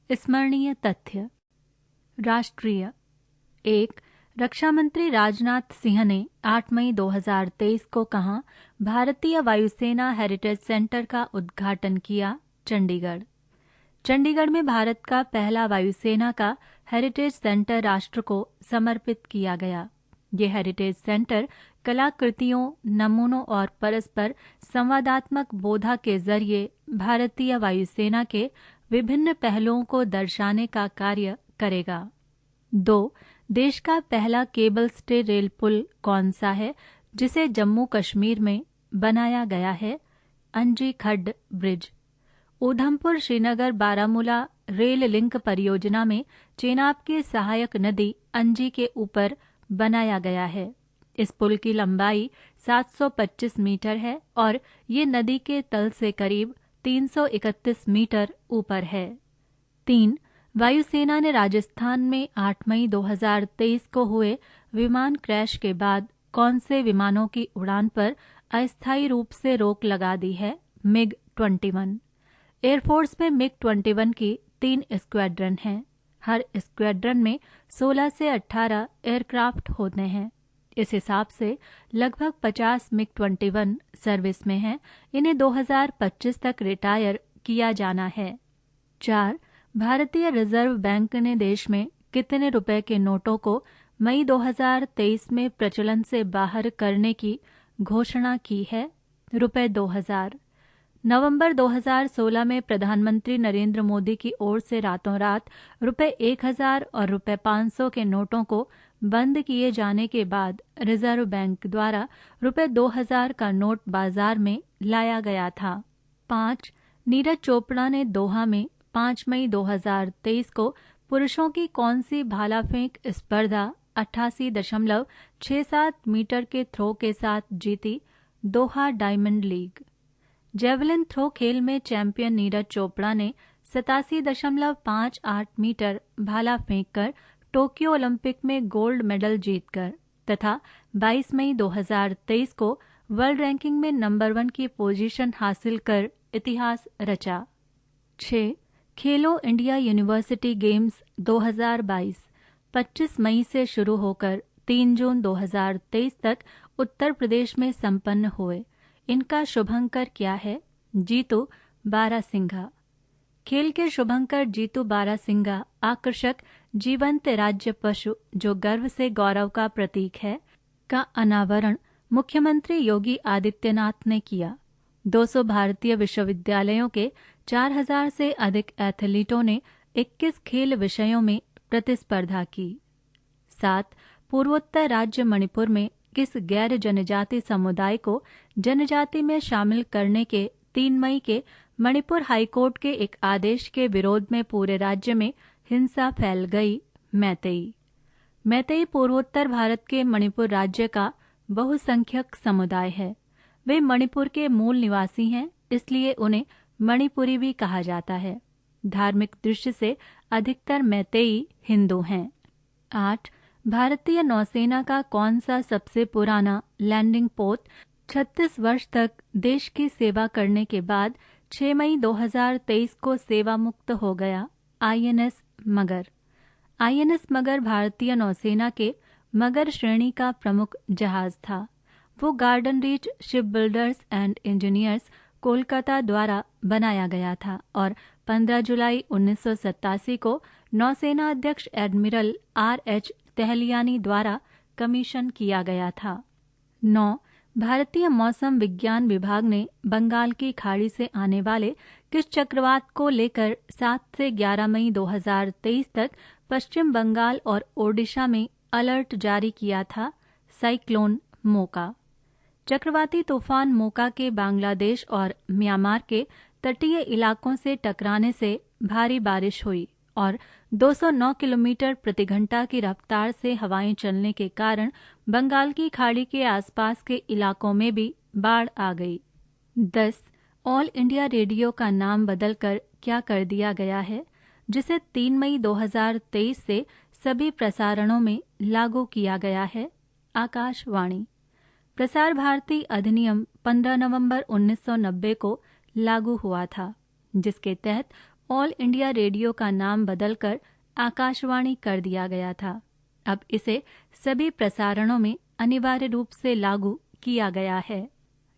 स्मरणीय तथ्य। राष्ट्रीय। 1. रक्षा मंत्री राजनाथ सिंह ने 8 मई 2023 को कहा, भारतीय वायुसेना हेरिटेज सेंटर का उद्घाटन किया, चंडीगढ़। चंडीगढ़ में भारत का पहला वायुसेना का हेरिटेज सेंटर राष्ट्र को समर्पित किया गया। ये हेरिटेज सेंटर कलाकृतियों, नमूनों और परस्पर संवादात्मक बोधा के जरिए भारतीय वायुसेना के विभिन्न पहलुओं को दर्शाने का कार्य करेगा। 2. देश का पहला केबल स्टे रेल पुल कौन सा है जिसे जम्मू कश्मीर में बनाया गया है? अंजी खड्ड bridge. Udhampur Srinagar Baramulla rail link परियोजना में चेनाब की सहायक नदी अंजी के ऊपर बनाया गया है। इस पुल की लंबाई 725 मीटर है और ये नदी के तल से करीब 331 मीटर ऊपर है। 3. वायुसेना ने राजस्थान में 8 मई 2023 को हुए विमान क्रैश के बाद कौन से विमानों की उड़ान पर अस्थायी रूप से रोक लगा दी है? MiG-21। एयरफोर्स में MiG-21 की 3 स्क्वाड्रन हैं। हर स्क्वाड्रन में 16 से 18 एयरक्राफ्ट होते हैं। इस हिसाब से लगभग 50 MiG-21 सर्विस में हैं। इन्हें 2025 तक रिटायर किया जाना है। 4. भारतीय रिजर्व बैंक ने देश में कितने रुपए के नोटों को मई 2023 में प्रचलन से बाहर करने की घोषणा की है? रुपए 2000। नवंबर 2016 में प्रधानमंत्री नरेंद्र मोदी की ओर से रातों रात रुपए 1000 और रुपए 500 के नोटों को बंद किए जाने के बाद रिजर्व बैंक द्वारा रुपए 2000 का नोट बाजार में लाया गया था। 5. नीरज चोपड़ा ने दोहा में 5 मई 2023 को पुरुषों की कौन सी भाला फेंक स्पर्धा 88.67 मीटर के थ्रो के साथ जीती? दोहा डायमंड लीग। जेवलिन थ्रो खेल में चैंपियन नीरज चोपड़ा ने 87.58 मीटर भाला फेंककर टोक्यो ओलंपिक में गोल्ड मेडल जीतकर तथा 22 मई 2023 को वर्ल्ड रैंकिंग में नंबर 1 की पोजीशन हासिल कर इतिहास रचा। 6. खेलो इंडिया यूनिवर्सिटी गेम्स 2022 25 मई से शुरू होकर 3 जून 2023 तक उत्तर प्रदेश में संपन्न हुए। इनका शुभंकर क्या है? जीतू बारासिंघा। खेल के शुभंकर जीतू बारासिंघा आकर्षक जीवंत राज्य पशु जो गर्व से गौरव का प्रतीक है का अनावरण मुख्यमंत्री योगी आदित्यनाथ ने किया। 200 भारतीय विश्वविद्यालयों के 4000 से अधिक एथलीटों ने 21 खेल विषयों में प्रतिस्पर्धा की। 7. पूर्वोत्तर राज्य मणिपुर में किस गैर जनजाति समुदाय को जनजाति में शामिल करने के 3 मई के मणिपुर हाईकोर्ट के एक आदेश के विरोध में पूरे राज्य में हिंसा फैल गई? मैतेई। मैतेई पूर्वोत्तर भारत के मणिपुर राज्य का बहुसंख्यक समुदाय है। वे मणिपुर के मूल निवासी हैं, इसलिए उन्हें मणिपुरी भी कहा जाता है। धार्मिक दृष्टि से अधिकतर मैतेई हिंदू हैं। 8. भारतीय नौसेना का कौन सा सबसे पुराना लैंडिंग पोत 36 वर्ष तक देश की सेवा करने के बाद 6 मई 2023 को सेवा मुक्त हो गया? INS मगर। INS मगर भारतीय नौसेना के मगर श्रेणी का प्रमुख जहाज था। वो garden reach ship builders and engineers Kolkata द्वारा बनाया गया था और 15 जुलाई 1987 को नौसेना अध्यक्ष एडमिरल RH तेहलियानी द्वारा कमीशन किया गया था। 9. भारतीय मौसम विज्ञान विभाग ने बंगाल की खाड़ी से आने वाले किस चक्रवात को लेकर 7 से 11 मई 2023 तक पश्चिम बंगाल और ओडिशा में अलर्ट जारी किया था? साइक्लोन मोका। चक्रवाती तूफान मोका के बांग्लादेश और म्यांमार के तटीय इलाकों से टकराने से भारी बारिश हुई और 209 किलोमीटर प्रति घंटा की रफ्तार से हवाएं चलने के कारण बंगाल की खाड़ी के आसपास के इलाकों में भी बाढ़ आ गई। 10. ऑल इंडिया रेडियो का नाम बदलकर क्या कर दिया गया है जिसे 3 मई 2023 से सभी प्रसारणों में लागू किया गया है? आकाशवाणी। प्रसार भारती अधिनियम 15 नवंबर 1990 को लागू हुआ था, जिसके तहत ऑल इंडिया रेडियो का नाम बदलकर आकाशवाणी कर दिया गया था। अब इसे सभी प्रसारणों में अनिवार्य रूप से लागू किया गया है।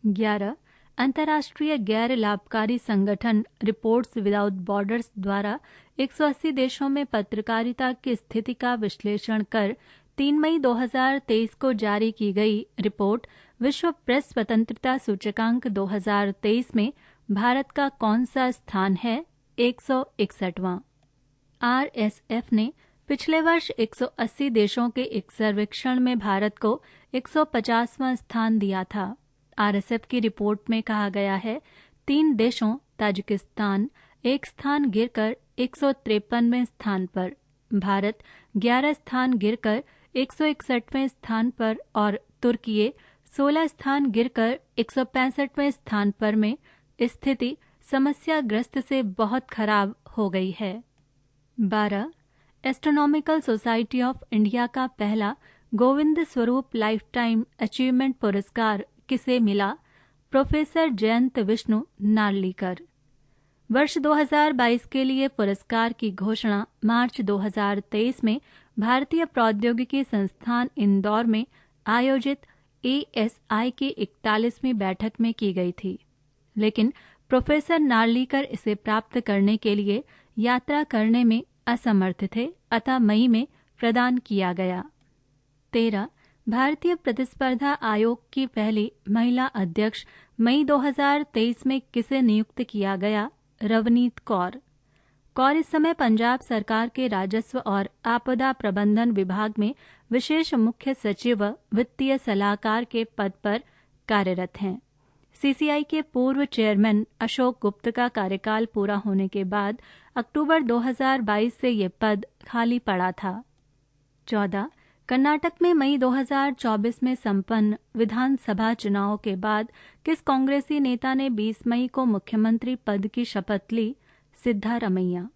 11. अंतर्राष्ट्रीय गैर लाभकारी संगठन रिपोर्ट्स विदाउट बॉर्डर्स द्वारा 180 देशों में पत्रकारिता की स्थिति का विश्लेषण कर 3 मई 2023 को जारी की गई रिपोर्ट विश्व प्रेस स्वतंत्रता सूचकांक 2023 में भारत का कौन सा स्थान है? 161वां। RSF ने पिछले वर्ष 180 देशों के एक सर्वेक्षण में भारत को 150वां स्थान दिया था। RSF की रिपोर्ट में कहा गया है 3 देशों ताजिकिस्तान एक स्थान गिरकर 153वें स्थान पर, भारत 11 स्थान गिरकर 161वें स्थान पर और तुर्की 16 स्थान गिरकर 165वें स्थान पर में स्थिति समस्याग्रस्त से बहुत खराब हो गई है। 12. एस्ट्रोनॉमिकल सोसाइटी ऑफ इंडिया का पहला गोविंद स्वरूप लाइफटाइम अचीवमेंट पुरस्कार किसे मिला? प्रोफेसर जयंत विष्णु नार्लीकर। वर्ष 2022 के लिए पुरस्कार की घोषणा मार्च 2023 में भारतीय प्रौद्योगिकी संस्थान इंदौर में आयोजित ASI की 41वीं बैठक में की गई थी, लेकिन प्रोफेसर नार्लीकर इसे प्राप्त करने के लिए यात्रा करने में असमर्थ थे, अतः मई में प्रदान किया गया। 13. भारतीय प्रतिस्पर्धा आयोग की पहली महिला अध्यक्ष मई 2023 में किसे नियुक्त किया गया? रवनीत कौर। कौर इस समय पंजाब सरकार के राजस्व और आपदा प्रबंधन विभाग में विशेष मुख्य सचिव वित्तीय सलाहकार के पद पर कार्यरत हैं। CCI के पूर्व चेयरमैन अशोक गुप्त का कार्यकाल पूरा होने के बाद अक्टूबर 2022 से ये पद खाली पड़ा था। 14. कर्नाटक में मई 2024 में संपन्न विधानसभा चुनाव के बाद किस कांग्रेसी नेता ने 20 मई को मुख्यमंत्री पद की शपथ ली? सिद्धारमैया।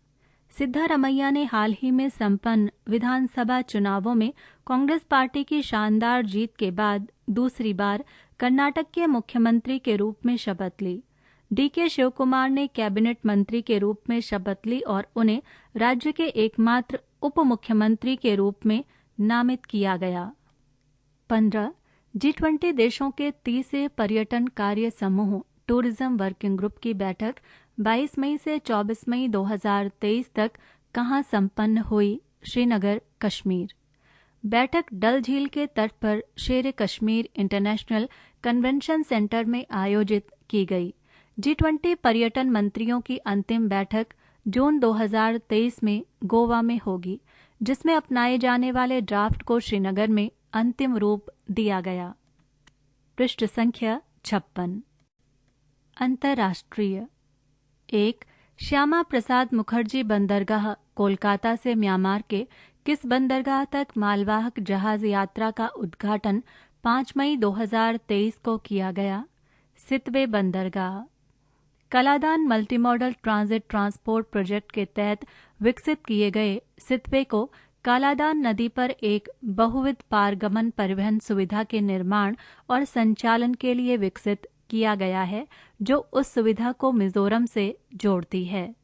सिद्धारमैया ने हाल ही में संपन्न विधानसभा चुनावों में कांग्रेस पार्टी की शानदार जीत के बाद दूसरी बार कर्नाटक के मुख्यमंत्री के रूप में शपथ ली। DK शिवकुमार ने कैबिनेट मंत्री के रूप में शपथ ली और उन्हें राज्य के एकमात्र उप मुख्यमंत्री के रूप में नामित किया गया। 15. G20 देशों के 30 पर्यटन कार्य समूह टूरिज्म वर्किंग ग्रुप की बैठक 22 मई से 24 मई 2023 तक कहां संपन्न हुई? श्रीनगर, कश्मीर। बैठक डल झील के तट पर शेर कश्मीर इंटरनेशनल कन्वेंशन सेंटर में आयोजित की गई। G20 पर्यटन मंत्रियों की अंतिम बैठक जून 2023 में गोवा में होगी, जिसमें अपनाए जाने वाले ड्राफ्ट को श्रीनगर में अंतिम रूप दिया गया। पृष्ठ संख्या 56। अंतर्राष्ट्रीय। 1. श्यामा प्रसाद मुखर्जी बंदरगाह कोलकाता से म्यांमार के किस बंदरगाह तक मालवाहक जहाज यात्रा का उद्घाटन 5 मई 2023 को किया गया? सितवे बंदरगाह। Kaladan multimodal transit transport project के तहत विकसित किए गए सितवे को कालादान नदी पर एक बहुविध पारगमन परिवहन सुविधा के निर्माण और संचालन के लिए विकसित किया गया है, जो उस सुविधा को मिजोरम से जोड़ती है।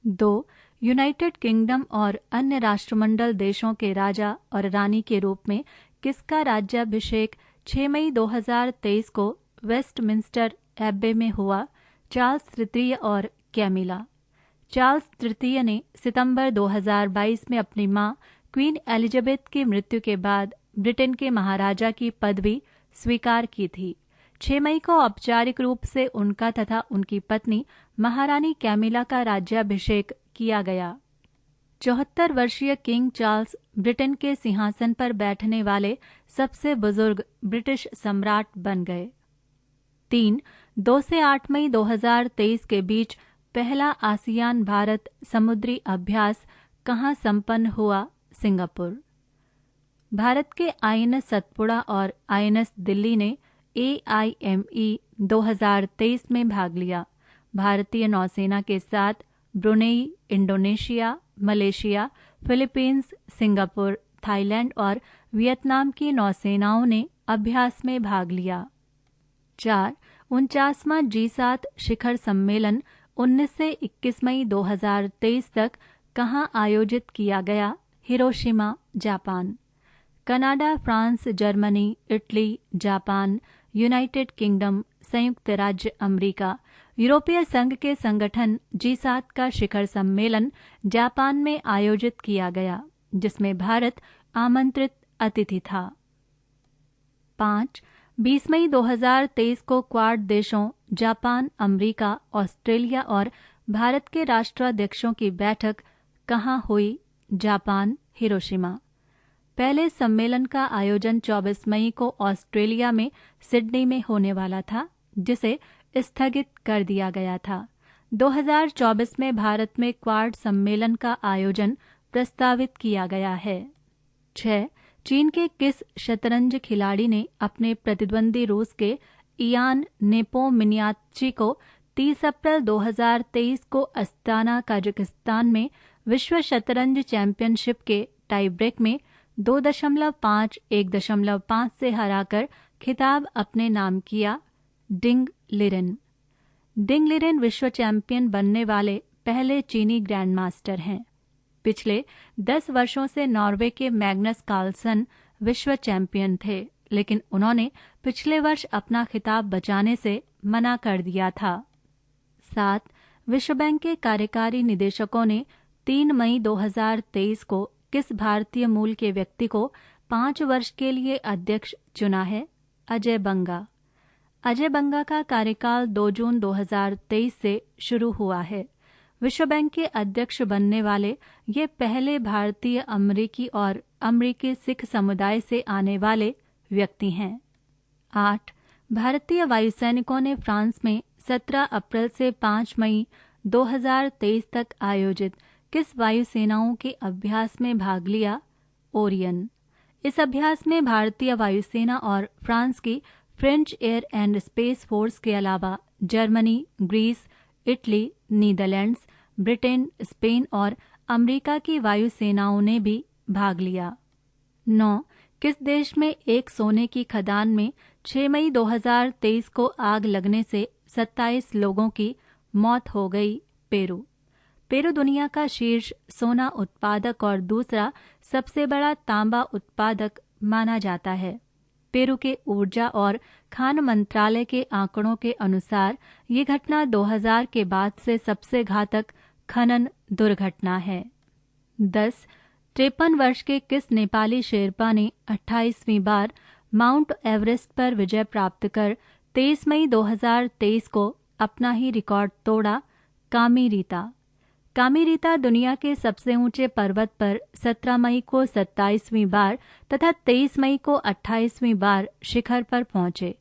2. यूनाइटेड किंगडम और अन्य राष्ट्रमंडल देशों के राजा और रानी के रूप में किसका राज्याभिषेक 6 मई 2023 को वेस्टमिंस्टर एब्बे में हुआ? चार्ल्स तृतीय और कैमिला। चार्ल्स तृतीय ने सितंबर 2022 में अपनी मां क्वीन एलिजाबेथ की मृत्यु के बाद ब्रिटेन के महाराजा की पदवी स्वीकार की थी। 6 मई को औपचारिक रूप से उनका तथा उनकी पत्नी महारानी कैमिला का राज्याभिषेक किया गया। 74 वर्षीय किंग चार्ल्स ब्रिटेन के सिंहासन पर बैठने वाले सबसे बुजुर्ग ब्रिटिश सम्राट बन गए। 3. 2 से 8 मई 2023 के बीच पहला आसियान भारत समुद्री अभ्यास कहां संपन्न हुआ? सिंगापुर। भारत के INS सतपुड़ा और INS दिल्ली ने AIME 2023 में भाग लिया। भारतीय नौसेना के साथ Brunei, Indonesia, Malaysia, Philippines, Singapore, Thailand और वियतनाम की नौसेनाओं ने अभ्यास में भाग लिया। 4. 49वां G7 शिखर सम्मेलन 19 से 21 मई 2023 तक कहाँ आयोजित किया गया? Hiroshima, Japan. Canada, France, Germany, Italy, Japan, United kingdom, संयुक्त राज्य अमेरिका, यूरोपीय संघ के संगठन G7 का शिखर सम्मेलन जापान में आयोजित किया गया, जिसमें भारत आमंत्रित अतिथि था। 5. 20 मई 2023 को क्वाड देशों जापान, अमेरिका, ऑस्ट्रेलिया और भारत के राष्ट्राध्यक्षों की बैठक कहाँ हुई? Japan, Hiroshima. पहले सम्मेलन का आयोजन 24 मई को ऑस्ट्रेलिया में सिडनी में होने वाला था, जिसे स्थगित कर दिया गया था। 2024 में भारत में क्वाड सम्मेलन का आयोजन प्रस्तावित किया गया है। 6. चीन के किस शतरंज खिलाड़ी ने अपने प्रतिद्वंदी रूस के इयान नेपोमिनियात्ची को 30 अप्रैल 2023 को अस्ताना, कजाकिस्तान में विश्व शतरंज चैंपियनशिप के टाई ब्रेक में 2.5 1.5 से हराकर खिताब अपने नाम किया? डिंग लिरेन। डिंग लिरेन विश्व चैंपियन बनने वाले पहले चीनी ग्रैंड मास्टर हैं। पिछले 10 वर्षों से नॉर्वे के मैग्नस कार्लसन विश्व चैंपियन थे, लेकिन उन्होंने पिछले वर्ष अपना खिताब बचाने से मना कर दिया था। 7. विश्व बैंक के कार्यकारी निदेशकों ने 3 मई 2023 को किस भारतीय मूल के व्यक्ति को 5 वर्ष के लिए अध्यक्ष चुना है? अजय बंगा। अजय बंगा का कार्यकाल 2 जून 2023 से शुरू हुआ है। विश्व बैंक के अध्यक्ष बनने वाले ये पहले भारतीय अमेरिकी और अमेरिकी सिख समुदाय से आने वाले व्यक्ति हैं। 8. भारतीय वायुसैनिकों ने फ्रांस में 17 अप्रैल से 5 मई 2023 तक आयोजित किस वायुसेनाओं के अभ्यास में भाग लिया? ओरियन। इस अभ्यास में भारतीय वायुसेना और फ्रांस की French air and space force के अलावा Germany, Greece, Italy, Netherlands, Britain, Spain और अमेरिका की वायुसेनाओं ने भी भाग लिया। 9. किस देश में एक सोने की खदान में 6 मई 2023 को आग लगने से 27 लोगों की मौत हो गई? पेरू। पेरू दुनिया का शीर्ष सोना उत्पादक और दूसरा सबसे बड़ा तांबा उत्पादक माना जाता है। पेरू के ऊर्जा और खान मंत्रालय के आंकड़ों के अनुसार ये घटना 2000 के बाद से सबसे घातक खनन दुर्घटना है। 10. 53 वर्ष के किस नेपाली शेरपा ने 28वीं बार माउंट एवरेस्ट पर विजय प्राप्त कर 23 मई 2023 को अपना ही रिकॉर्ड तोड़ा? कामी रीता। कामी रीता दुनिया के सबसे ऊंचे पर्वत पर 17 मई को 27वीं बार तथा 23 मई को 28वीं बार शिखर पर पहुंचे।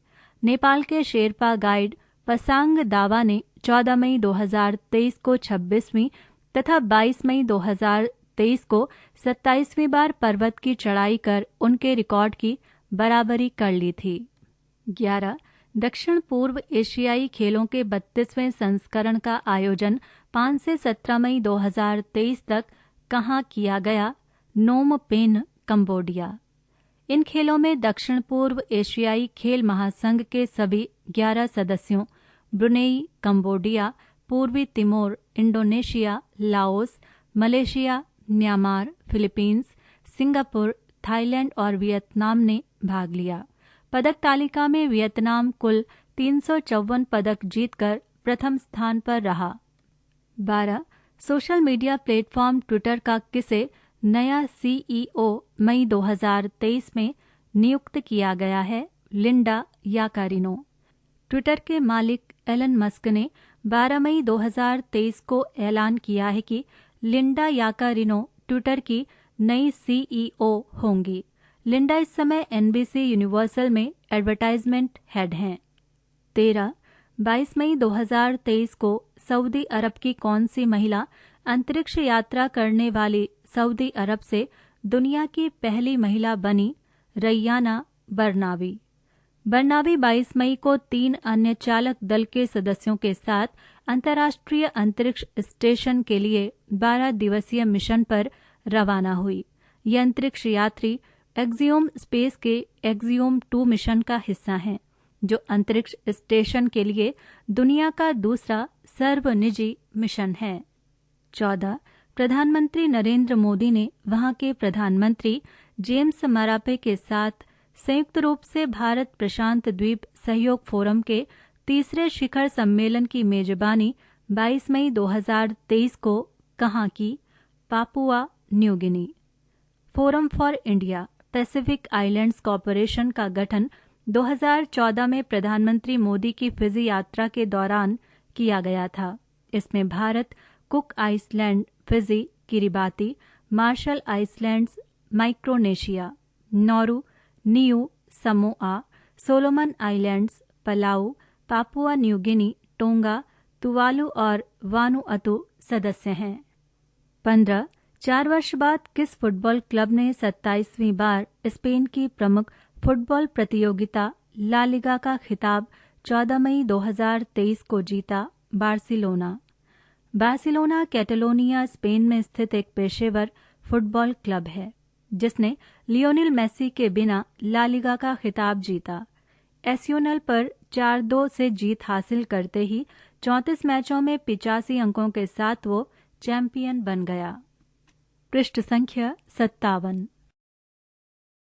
नेपाल के शेरपा गाइड पसांग दावा ने 14 मई 2023 को 26वीं तथा 22 मई 2023 को 27वीं बार पर्वत की चढ़ाई कर उनके रिकॉर्ड की बराबरी कर ली थी। 11. दक्षिण पूर्व एशियाई खेलों के 32वें संस्करण का आयोजन 5 से 17 मई 2023 तक कहाँ किया गया? Phnom Penh, Cambodia. इन खेलों में दक्षिण पूर्व एशियाई खेल महासंघ के सभी 11 सदस्यों ब्रुनेई, कंबोडिया, पूर्वी Timor, Indonesia, Laos, Malaysia, Myanmar, Philippines, Singapore, Thailand और वियतनाम ने भाग लिया। पदक तालिका में वियतनाम कुल 354 पदक जीतकर प्रथम स्थान पर रहा। 12. सोशल मीडिया प्लेटफॉर्म ट्विटर का किसे नया CEO मई 2023 में नियुक्त किया गया है? Linda Yaccarino. ट्विटर के मालिक एलन मस्क ने 12 मई 2023 को ऐलान किया है कि लिंडा याकारिनो ट्विटर की नई CEO होंगी। लिंडा इस समय NBC यूनिवर्सल में एडवर्टाइजमेंट हेड हैं। 13. 22 मई 2023 को सऊदी अरब की कौन सी महिला अंतरिक्ष यात्रा करने वाली सऊदी अरब से दुनिया की पहली महिला बनी? रैयाना बरनावी। बरनावी 22 मई को 3 अन्य चालक दल के सदस्यों के साथ अंतर्राष्ट्रीय अंतरिक्ष स्टेशन के लिए 12 दिवसीय मिशन पर रवाना हुई। ये अंतरिक्ष यात्री एक्सियोम स्पेस के एक्सियोम 2 मिशन का हिस्सा हैं, जो अंतरिक्ष स्टेशन के लिए दुनिया का दूसरा सर्वनिजी मिशन है। 14. प्रधानमंत्री नरेंद्र मोदी ने वहां के प्रधानमंत्री जेम्स मरापे के साथ संयुक्त रूप से भारत प्रशांत द्वीप सहयोग फोरम के तीसरे शिखर सम्मेलन की मेजबानी 22 मई 2023 को कहाँ की? Papua New Guinea. Forum for India Pacific islands corporation का गठन 2014 में प्रधानमंत्री मोदी की फिजी यात्रा के दौरान किया गया था। इसमें Bharat, Cook Island, Fiji, Kiribati, Marshall Islands, Micronesia, Nauru, Niue, Samoa, Solomon Islands, Palau, Papua New Guinea, Tonga, Tuvalu और वानुअतु सदस्य हैं। 15. 4 वर्ष बाद किस फुटबॉल क्लब ने 27वीं बार स्पेन की प्रमुख फुटबॉल प्रतियोगिता ला लिगा का खिताब 14 मई 2023 को जीता? बार्सिलोना। बार्सिलोना कैटलोनिया, स्पेन में स्थित एक पेशेवर फुटबॉल क्लब है जिसने लियोनेल मेसी के बिना ला लिगा का खिताब जीता। एस्योनल पर 4-2 से जीत हासिल करते ही 34 मैचों में 85 अंकों के साथ वो चैंपियन बन गया। पृष्ठ संख्या 57।